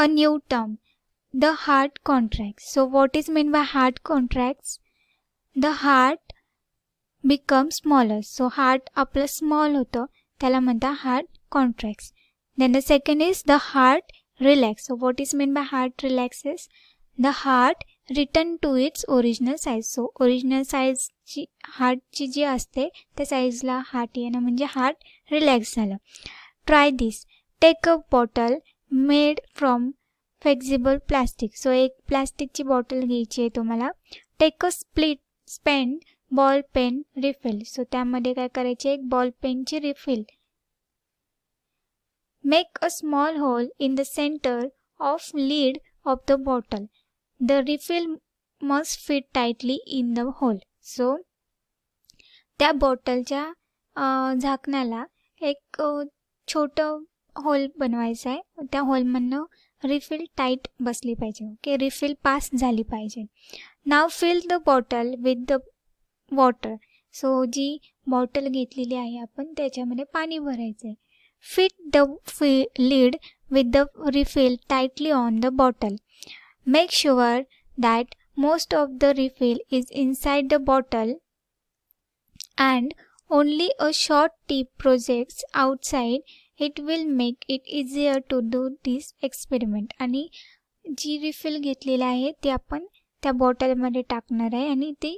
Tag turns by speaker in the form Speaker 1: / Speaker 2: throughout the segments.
Speaker 1: a new term, the heart contracts. So what is meant by heart contracts? The heart becomes smaller. So heart आपलं small होतं, त्याला म्हणता heart contracts. Then the second is the heart relax. So what is meant by heart relaxes? The heart return to its original size. So original size ची heart ची जी असते त्या साईजला heart येणं म्हणजे heart relax झालं. Try this. Take a bottle made from flexible plastic. So एक प्लास्टिकची bottle घ्यायची आहे तुम्हाला. Take a spent ball pen refill. So त्यामध्ये काय करायचे, एक बॉल पेनची refill. Make a small hole in the center of lid of the bottle. The refill must fit tightly in the hole. So त्या बॉटलच्या झाकणाला एक छोटं होल बनवायचं आहे. त्या होलमधनं रिफिल टाईट बसली पाहिजे. ओके, रिफिल पास झाली पाहिजे. Now fill the bottle with the water. So जी बॉटल घेतलेली आहे आपण त्याच्यामध्ये पाणी भरायचं आहे. Fit the lid with the refill tightly on the bottle. Make sure that most of the refill is inside the bottle and only a short tip projects outside. It will make it easier to do this experiment. आणि जी refill घेतलेली आहे ती आपण त्या बॉटलमध्ये टाकणार आहे आणि ती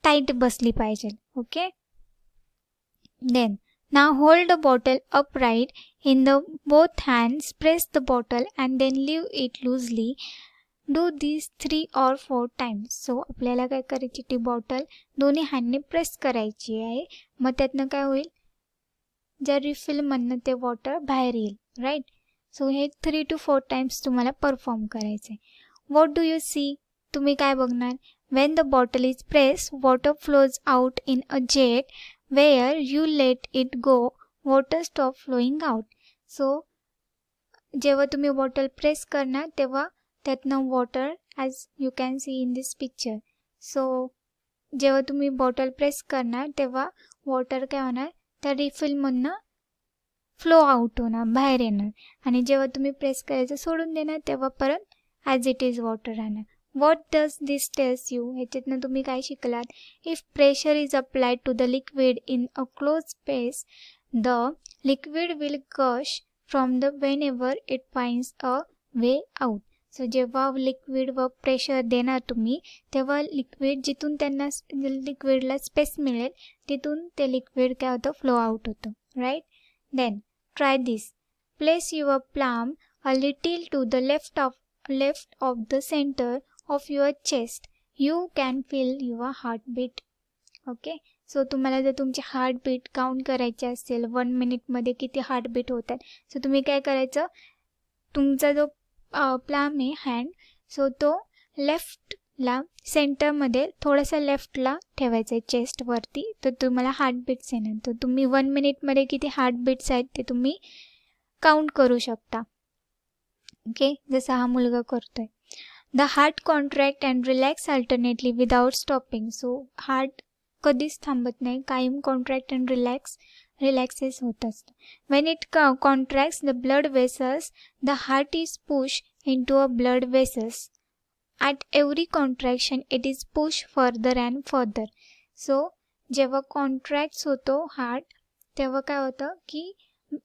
Speaker 1: टाईट बसली पाहिजे. Okay. Then now hold the bottle upright in the both hands. Press the bottle and then leave it loosely. Do this 3 or 4 times. So आपल्याला काय करायची, ती बॉटल दोन्ही हँडने प्रेस करायची आहे. मग त्यातनं काय होईल, ज्या रिफिलमधनं ते वॉटर बाहेर येईल. राईट. सो हे 3 to 4 टाइम्स तुम्हाला परफॉर्म करायचं आहे. What do you see? तुम्ही काय बघणार? When the bottle is press, water flows out in a jet. Where you let it go, water stop flowing out. So जेव्हा तुम्ही बॉटल प्रेस करणार तेव्हा त्यातनं water, as you can see in this picture. So जेव्हा तुम्ही bottle press करणार तेव्हा water काय होणार, त्या रिफिलमधनं फ्लो आउट होणार, बाहेर येणार. आणि जेव्हा तुम्ही प्रेस करायचं सोडून देणार तेव्हा परत ॲज इट इज वॉटर राहणार. What does this tells you? ह्याच्यातनं तुम्ही काय शिकलात? If pressure is applied to the liquid in a closed space, the liquid will gush from the whenever it finds a way out. So जेव्हा liquid व pressure देणार तुम्ही तेव्हा liquid जिथून त्यांना लिक्विडला स्पेस मिळेल तिथून ते लिक्विड काय होतं, फ्लो आउट होतं. Right. Then try this. Place your palm a little to the left of the center of your chest. You can feel your heartbeat. Okay. So तुम्हाला जर तुमची हार्टबीट काउंट करायची असेल 1 मिनिटमध्ये किती हार्टबीट होतात, सो तुम्ही काय करायचं, तुमचा जो प्लाम आहे हँड, सो तो लेफ्टला सेंटरमध्ये थोडासा लेफ्टला ठेवायचा आहे चेस्टवरती, तर तुम्हाला हार्टबीट्स येणार. तर तुम्ही 1 मिनिटमध्ये किती हार्टबीट्स आहेत ते तुम्ही काउंट करू शकता. ओके, जसा हा मुलगा करतोय. The heart contract and relax alternately without stopping. So heart कधीच थांबत नाही, कायम contract and relaxes होत असतं. When it contracts the blood vessels, the heart is pushed into a blood vessels. At every contraction it is pushed further and further. So जेव्हा contracts होतो heart तेव्हा काय होतं की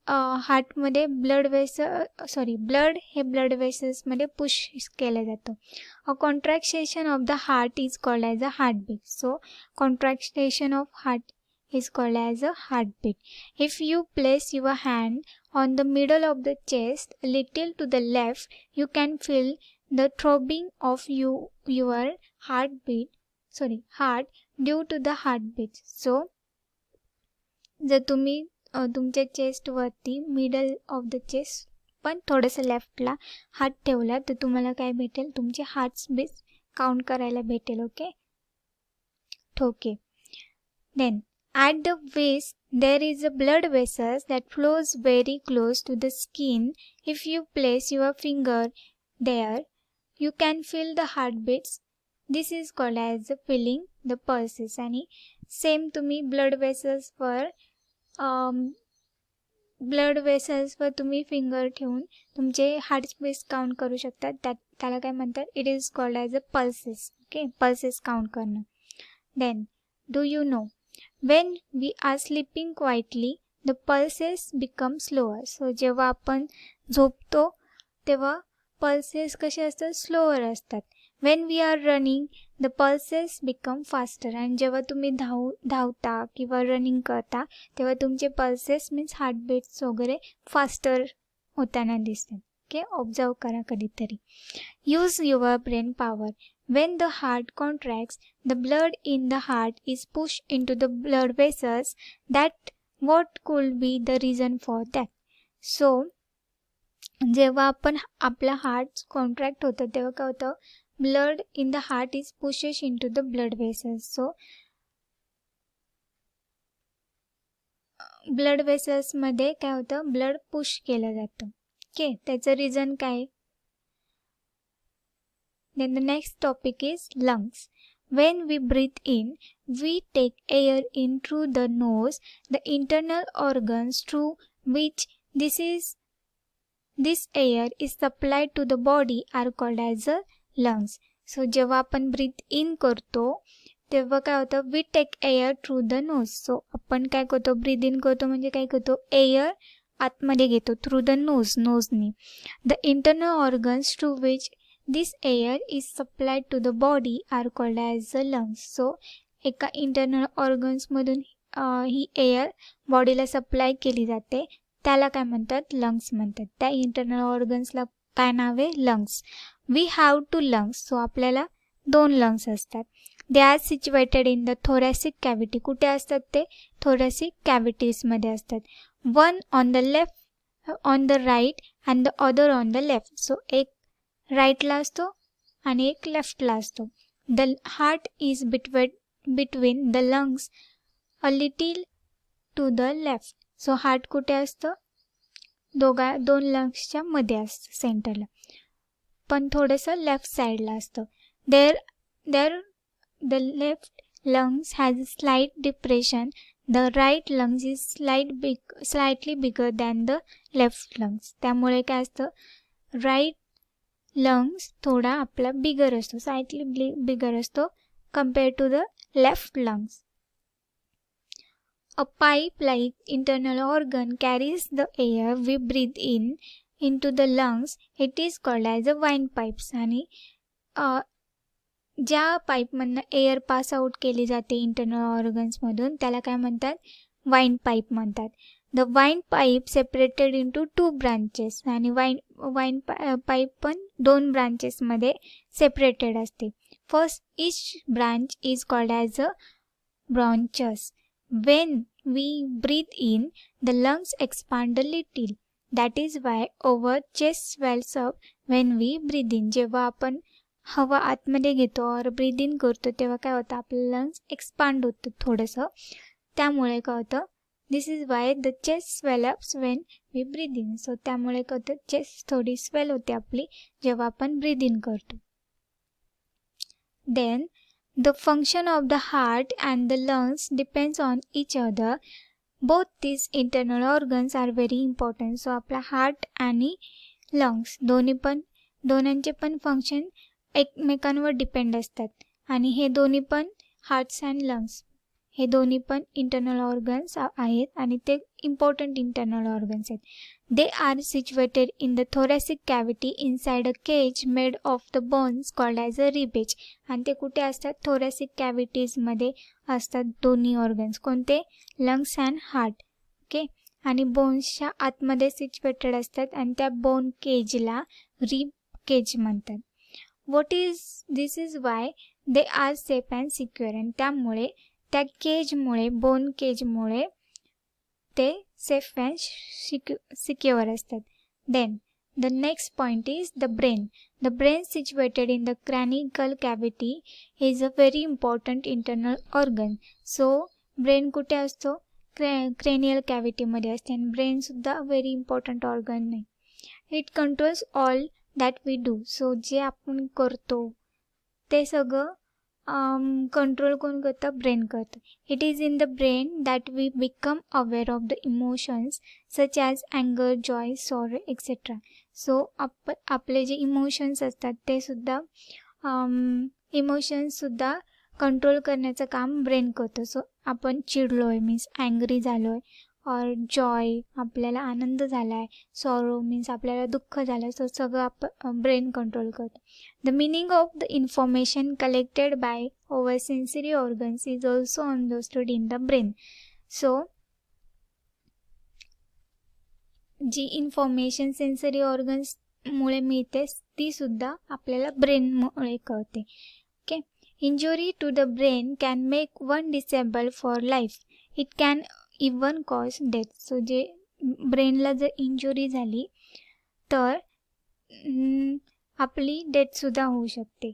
Speaker 1: हार्टमध्ये ब्लड हे ब्लड वेसल्समध्ये पुश केलं जातं. A contraction of the heart is called as a heartbeat. So contraction of heart is called as a heartbeat. If you place your hand on the middle of the chest little to the left, you can feel the throbbing of your heart due to the heartbeat. So जर तुम्ही तुमच्या चेस्टवरती middle of the chest पण थोडंसं लेफ्टला हात ठेवला तर तुम्हाला काय भेटेल, तुमचे हार्ट्स बीट काउंट करायला भेटेल. Okay. Then at the waist there is a blood vessels that flows very close to the skin. If you place your finger there you can feel the heartbeats. This is called as a feeling the pulses. आणि same तुम्ही blood वेसल्सवर ब्लड वेसल्सवर तुम्ही finger ठेवून तुमचे heart space count करू शकता. त्याला काय म्हणतात, it is called as a pulses. Okay, pulses count करणं. Then do you know when we are sleeping quietly the pulses become slower. So जेव्हा आपण झोपतो तेव्हा पल्सेस कसे असतात, स्लोअर असतात. When we are running the pulses become faster. आणि जेव्हा तुम्ही धावता किंवा रनिंग करता तेव्हा तुमचे पल्सेस मीन्स हार्टबीट्स वगैरे फास्टर होताना दिसतात. ओके, ऑब्झर्व करा कधीतरी. Use your brain power. When the heart contracts, the blood in the heart is pushed into the blood vessels. What could be the reason for that? So, जेव्हा आपण आपला heart contract होतं तेव्हा काय होतं, blood in the heart is pushes in to the blood vessels. So blood वेसल्समध्ये काय होतं, ब्लड पुश केलं जातं. ओके, त्याचं रिझन काय. Then the next topic is lungs. When we breathe in, we take air in through the nose. The internal organs through which this air is supplied to the body are called as the lungs. So जेव्हा आपण breathe in करतो तेव्हा काय होतं, we take air through the nose. So आपण काय करतो, breathe in करतो म्हणजे काय करतो, एअर आतमध्ये घेतो थ्रू द नोजनी. The internal organs through which this air is supplied to the body are called as the lungs. So एका इंटरनल ऑर्गन्समधून ही एअर बॉडीला सप्लाय केली जाते, त्याला काय म्हणतात, लंग्स म्हणतात. त्या इंटरनल ऑर्गन्सला काय नाव आहे, lungs. We have 2 lungs. So आपल्याला 2 लंग्स असतात. They are situated in the thoracic cavity. कुठे असतात ते, थोरॅसिक कॅव्हिटीजमध्ये असतात. One on the left, on the right and the other on the left. So एक राईटला असतो आणि एक लेफ्टला असतो. The heart is between the lungs a little to the left. So heart कुठे असतं, 2 लंग्सच्या मध्ये असतं सेंटरला, पण थोडंसं लेफ्ट साईडला असतं. There the left lungs has a slight depression. The right lungs is slightly bigger than the left lungs. त्यामुळे काय असतं, राईट लंग्स थोडा आपला बिगर असतो, स्लाइटली बिगर असतो compare to the left lungs. A pipe like internal organ carries the air we breathe in to the lungs. It is called as a wine pipes. आणि ज्या पाईपमधनं air pass out केली जाते internal ऑर्गन्समधून त्याला काय म्हणतात, windpipe म्हणतात. The windpipe separated into 2 branches. आणि windpipe पण 2 ब्रांचेसमध्ये सेपरेटेड असते. First, each branch is called as a bronchus. When we breathe in the lungs expand a little. That is why our chest swells up when we breathe in. जेव्हा आपण हवा आतमध्ये घेतो और breath in करतो तेव्हा काय होतं, आपलं लंग्स एक्सपांड होतं थोडंसं. त्यामुळे काय होतं, this is why the chest swell ups when we breathe in. So त्यामुळे काय होतं, चेस्ट थोडी स्वेल होते आपली जेव्हा आपण ब्रीथ इन करतो. Then the function of the heart and the lungs depends on each other. Both these internal organs are very important. So आपला हार्ट आणि लंग्स दोन्हींचे पण फंक्शन एकमेकांवर डिपेंड असतात. आणि हे दोन्ही पण हार्ट्स अँड लंग्स हे दोन्ही पण इंटरनल ऑर्गन्स आहेत आणि ते इम्पॉर्टंट इंटरनल ऑर्गन्स आहेत. They are situated in the thoracic cavity inside a cage made of the bones called as a ribcage. आणि ते कुठे असतात, थोरॅसिक कॅव्हिटीजमध्ये असतात दोन्ही ऑर्गन्स. कोणते, लंग्स अँड हार्ट. ओके, आणि बोन्सच्या आतमध्ये सिच्युएटेड असतात आणि त्या बोन केजला रिब केज म्हणतात. This is why they are safe and secure. आणि त्यामुळे त्या केजमुळे, बोन केजमुळे ते सेफ अँड सिक्युअर असतात. Then the next point is the brain. The brain situated in the cranial cavity is a very important internal organ. So brain कुठे असतो, cranial कॅव्हिटीमध्ये असते. आणि ब्रेनसुद्धा व्हेरी इम्पॉर्टंट ऑर्गन नाही. It controls all that we do. So जे आपण करतो ते सगळं कंट्रोल कोण करतं? ब्रेन करतं. It is in the brain that we become aware of the emotions such as अँगर, जॉय, सॉरो एक्सेट्रा. सो आपले जे इमोशन्स असतात ते सुद्धा इमोशन्ससुद्धा कंट्रोल करण्याचं काम ब्रेन करतो. सो आपण चिडलो आहे मीन्स ॲंग्री झालो आहे, और जॉय आपल्याला आनंद झाला आहे, सॉरो मीन्स आपल्याला दुःख झालं. सो सगळं ब्रेन कंट्रोल करतो. The meaning of the information collected by our sensory organs is also understood in the brain. So जी इन्फॉर्मेशन सेन्सरी ऑर्गन्समुळे मिळते ती सुद्धा आपल्याला ब्रेनमुळे कळते. Okay. Injury to the brain can make one disable for life. It can even cause death. So जे ब्रेनला जर इंजुरी झाली तर आपली डेथसुद्धा होऊ शकते.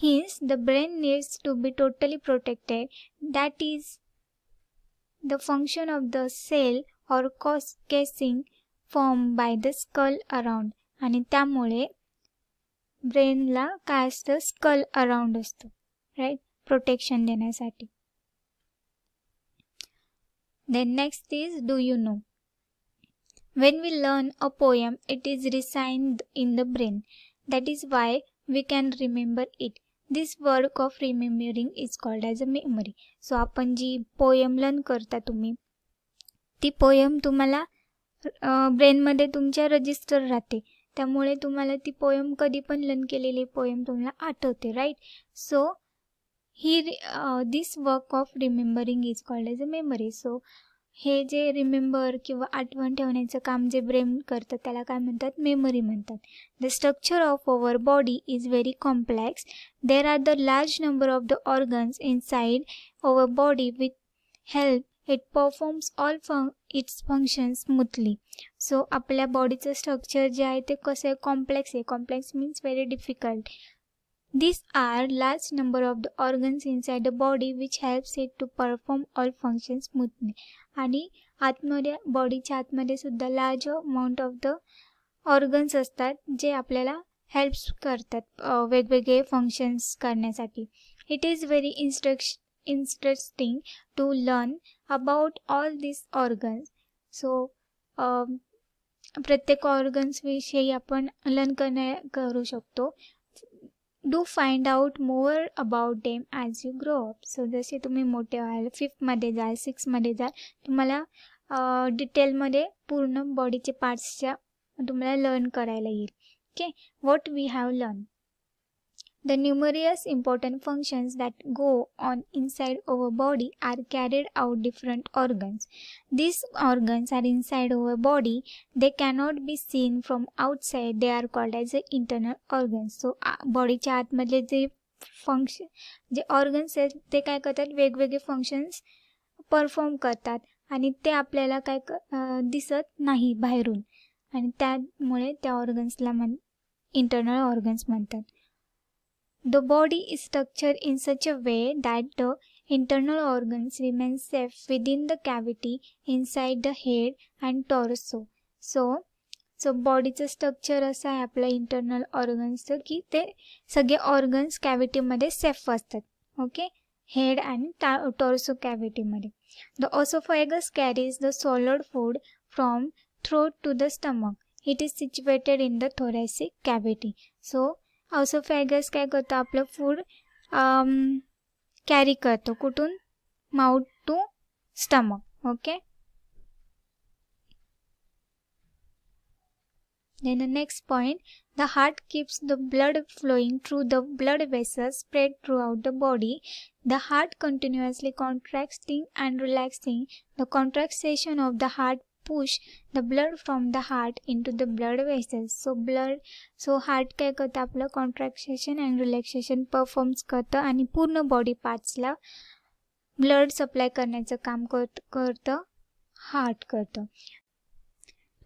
Speaker 1: Hence the brain needs to be totally protected. That is the function of the shell or casing form by the skull around. आणि त्यामुळे ब्रेनला काय असतं? स्कल अराउंड असतं, राईट, प्रोटेक्शन देण्यासाठी. Then next is, do you know? When we learn a poem, it is resigned in the brain. That is why we can remember it. This work of remembering is called as a memory. So आपण जी poem learn करता तुम्ही, ती poem तुम्हाला ब्रेनमध्ये तुमच्या register राहते. त्यामुळे तुम्हाला ती पोयम कधी पण लर्न केलेली पोयम तुम्हाला आठवते, right. So this work of remembering is called as a memory. So हे जे रिमेंबर किंवा आठवण ठेवण्याचं काम जे ब्रेन करतं त्याला काय म्हणतात? मेमरी म्हणतात. The structure of our body is very complex. There are the large number of the organs inside our body with help it performs all its function smoothly. So आपल्या बॉडीचं स्ट्रक्चर जे आहे ते कसं आहे? कॉम्प्लेक्स आहे. Complex means very difficult. These are large number of the organs inside the body which helps it to perform all functions smoothly. आणि आतमध्ये बॉडीच्या आतमध्ये सुद्धा large amount of the organs असतात जे आपल्याला हेल्प्स करतात वेगवेगळे फंक्शन्स करण्यासाठी. It is very interesting to learn about all this organs. So प्रत्येक ऑर्गन्सविषयी आपण लर्न करू शकतो. Do find out more about them as you grow up. So जसे तुम्ही मोठे व्हाल, 5th जाल, 6th जाल, तुम्हाला डिटेलमध्ये पूर्ण बॉडीचे पार्ट्सच्या तुम्हाला लर्न करायला येईल. Okay. What we have learn. The numerous important functions that go on inside our body are carried out different organs. These organs are inside our body. They cannot be seen from outside. They are called as the internal organs. So बॉडीच्या आतमधले जे जे organs आहेत ते काय करतात? वेगवेगळे functions perform करतात आणि ते आपल्याला काय दिसत नाही बाहेरून, आणि त्यामुळे त्या ऑर्गन्सला इंटरनल ऑर्गन्स म्हणतात. The body is structured in such a way that the internal organs remain safe within the cavity inside the head and torso. So बॉडीचं स्ट्रक्चर असं आहे आपलं इंटरनल ऑर्गन्सचं की ते सगळे ऑर्गन्स कॅव्हिटीमध्ये सेफ असतात. ओके. हेड आणि टॉर्सो कॅव्हिटीमध्ये. The oesophagus carries the solid food from throat to the stomach. It is situated in the thoracic cavity. So oesophagus काय करतो? आपलं फूड कॅरी करतो. कुठून? Mouth to stomach. Okay. Then the next point, the heart keeps the blood flowing through the blood vessels spread throughout the body. The heart continuously contracting and relaxing. The contraction of the heart push the blood from the heart into the blood vessels. So heart काय करतं? आपलं contraction and relaxation performs करतं आणि पूर्ण body पार्ट्सला blood supply करण्याचं काम करतं heart करतं.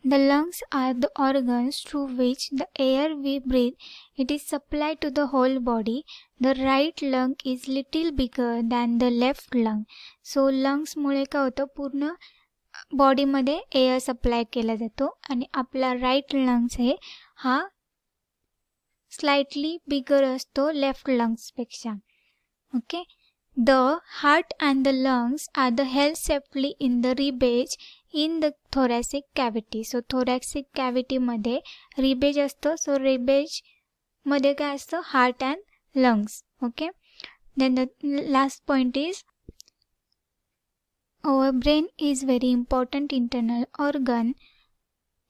Speaker 1: The lungs are the organs through which the air we breathe. It is supplied to the whole body. The right lung is little bigger than the left lung. So lungs मुळे काय होतं? पूर्ण बॉडीमध्ये air supply केला जातो आणि आपला right lungs आहे हा स्लाइटली बिगर असतो left लंग्सपेक्षा. Okay. The heart and the lungs are the held safely in the ribcage in the thoracic cavity. So thoracic cavity मध्ये ribcage असतं. So ribcage मध्ये काय असतं? Heart and lungs. Okay. Then the last point is our brain is very important internal organ.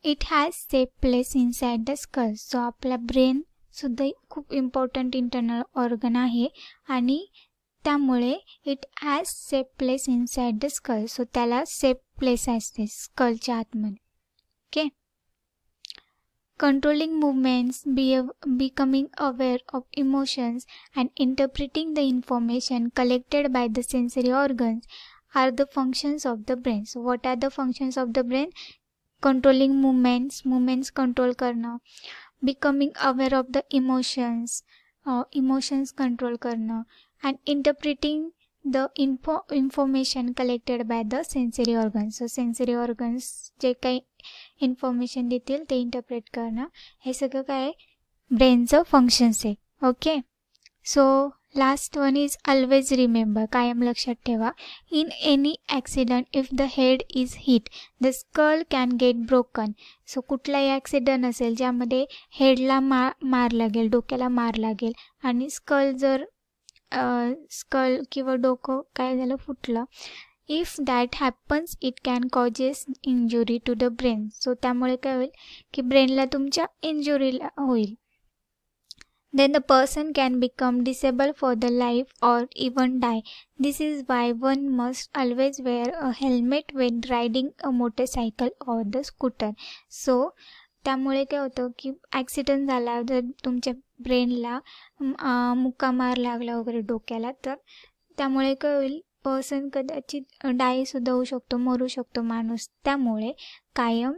Speaker 1: It has safe place inside the skull. So आपला brain सुद्धा खूप important internal organ आहे आणि त्यामुळे it has safe place inside the skull. So त्याला safe place असते स्कलच्या आतमध्ये. Okay. Controlling movements, becoming aware of emotions and interpreting the information collected by the sensory organs are the functions of the brain. So what are the functions of the brain? Controlling movements control करणं, becoming aware of the emotions control करणं, and interpreting the information collected by the sensory organs. So sensory organs जे काही information देतील ते interpret करणं, हे सगळं काय ब्रेनचं फंक्शन्स आहे. Okay. So last one is always remember, कायम लक्षात ठेवा. In any accident if the head is hit the skull can get broken. So कुठलाही ॲक्सिडंट असेल ज्यामध्ये हेडला मार लागेल, डोक्याला मार लागेल आणि स्कल जर स्कल किंवा डोकं काय झालं फुटलं, if that happens it can causes injury to the brain. So त्यामुळे काय होईल की ब्रेनला तुमच्या इंजुरीला होईल. Then the person can become disabled for the life or even die. This is why one must always wear a helmet when riding a motorcycle or the scooter. So त्यामुळे काय होतं की ॲक्सिडेंट झाला जर तुमच्या ब्रेनला मुक्का मार लागला वगैरे डोक्याला, तर त्यामुळे काय होईल, पर्सन कदाचित डायसुद्धा होऊ शकतो, मरू शकतो माणूस. त्यामुळे कायम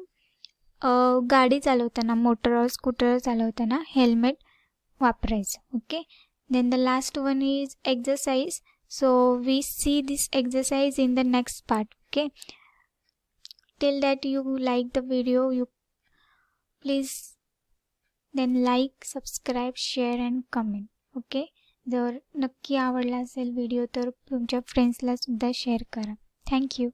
Speaker 1: गाडी चालवताना, मोटर और स्कूटर चालवताना हेल्मेट वापरायचं. Okay. Then the last one is exercise. So we see this exercise in the next part. Okay. Till that you like the video, you please then like, subscribe, share and comment. Okay. जर नक्की आवडला असेल video तर तुमच्या फ्रेंड्सला सुद्धा share करा. Thank you.